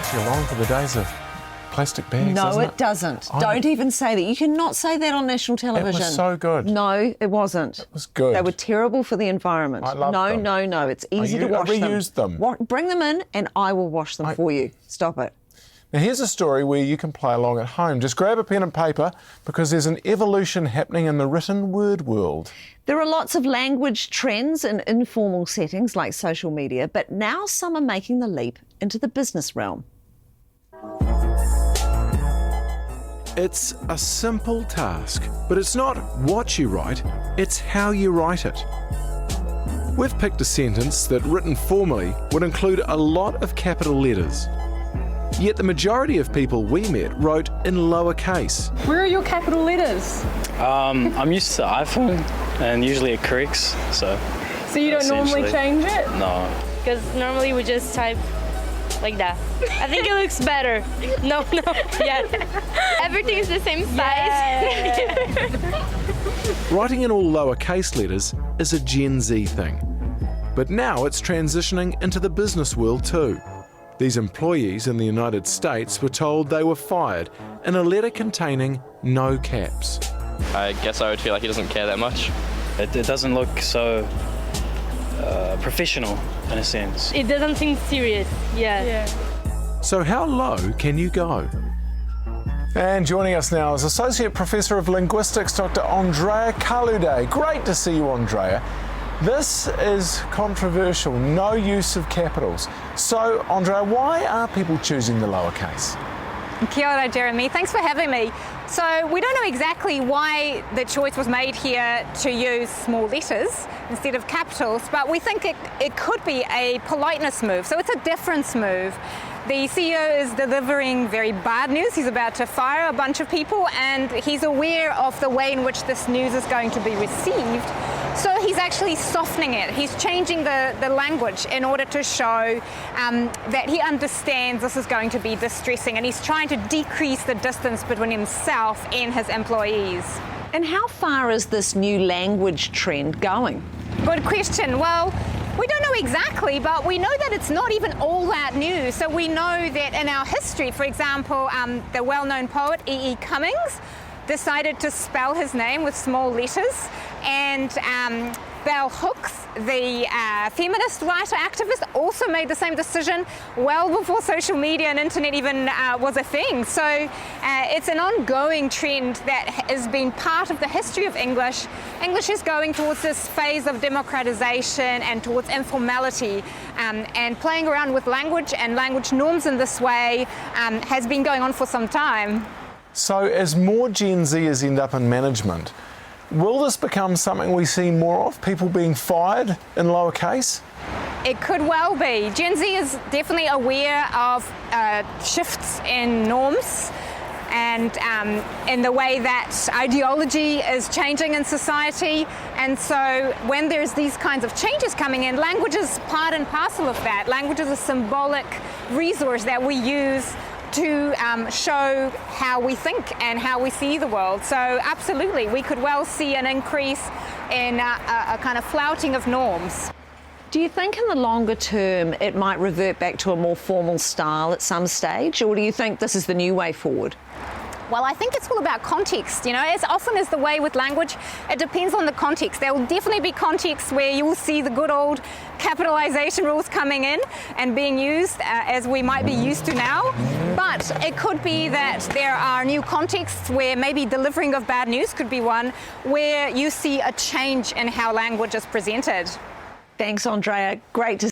takes you long for the days of plastic bags, No, it doesn't. Don't even say that. You cannot say that on national television. It was so good. No, it wasn't. It was good. They were terrible for the environment. I loved them. No. It's easy to wash them. I reused them. Bring them in and I will wash them for you. Stop it. Now here's a story where you can play along at home. Just grab a pen and paper because there's an evolution happening in the written word world. There are lots of language trends in informal settings like social media, but now some are making the leap into the business realm. It's a simple task, but it's not what you write, it's how you write it. We've picked a sentence that, written formally, would include a lot of capital letters. Yet the majority of people we met wrote in lowercase. Where are your capital letters? I'm used to iPhone, and usually it corrects, so... So you don't normally change it? No. Because normally we just type like that. I think it looks better. No, yeah. Everything's the same size. Writing in all lowercase letters is a Gen Z thing. But now it's transitioning into the business world too. These employees in the United States were told they were fired in a letter containing no caps. I guess I would feel like he doesn't care that much. It doesn't look so professional, in a sense. It doesn't seem serious, yeah. So how low can you go? And joining us now is Associate Professor of Linguistics, Dr. Andrea Kalude. Great to see you, Andrea. This is controversial, no use of capitals. So, Andrea, why are people choosing the lowercase? Kia ora, Jeremy. Thanks for having me. So we don't know exactly why the choice was made here to use small letters instead of capitals, but we think it could be a politeness move. So it's a difference move. The CEO is delivering very bad news. He's about to fire a bunch of people, and he's aware of the way in which this news is going to be received. So he's actually softening it. He's changing the language in order to show that he understands this is going to be distressing, and he's trying to decrease the distance between himself and his employees. And how far is this new language trend going? Good question. Well, we don't know exactly, but we know that it's not even all that new. So we know that in our history, for example, the well-known poet E.E. Cummings decided to spell his name with small letters, and Bell Hooks, the feminist writer activist, also made the same decision well before social media and internet even was a thing. So it's an ongoing trend that has been part of the history of English. English is going towards this phase of democratization and towards informality, and playing around with language and language norms in this way has been going on for some time. So as more Gen Zers end up in management, will this become something we see more of, people being fired in lowercase? It could well be. Gen Z is definitely aware of shifts in norms and in the way that ideology is changing in society. And so when there's these kinds of changes coming in, language is part and parcel of that. Language is a symbolic resource that we use to show how we think and how we see the world. So absolutely, we could well see an increase in a kind of flouting of norms. Do you think in the longer term it might revert back to a more formal style at some stage, or do you think this is the new way forward? Well, I think it's all about context. You know, as often as the way with language, it depends on the context. There will definitely be contexts where you will see the good old capitalization rules coming in and being used as we might be used to now. But it could be that there are new contexts where maybe delivering of bad news could be one where you see a change in how language is presented. Thanks, Andrea. Great to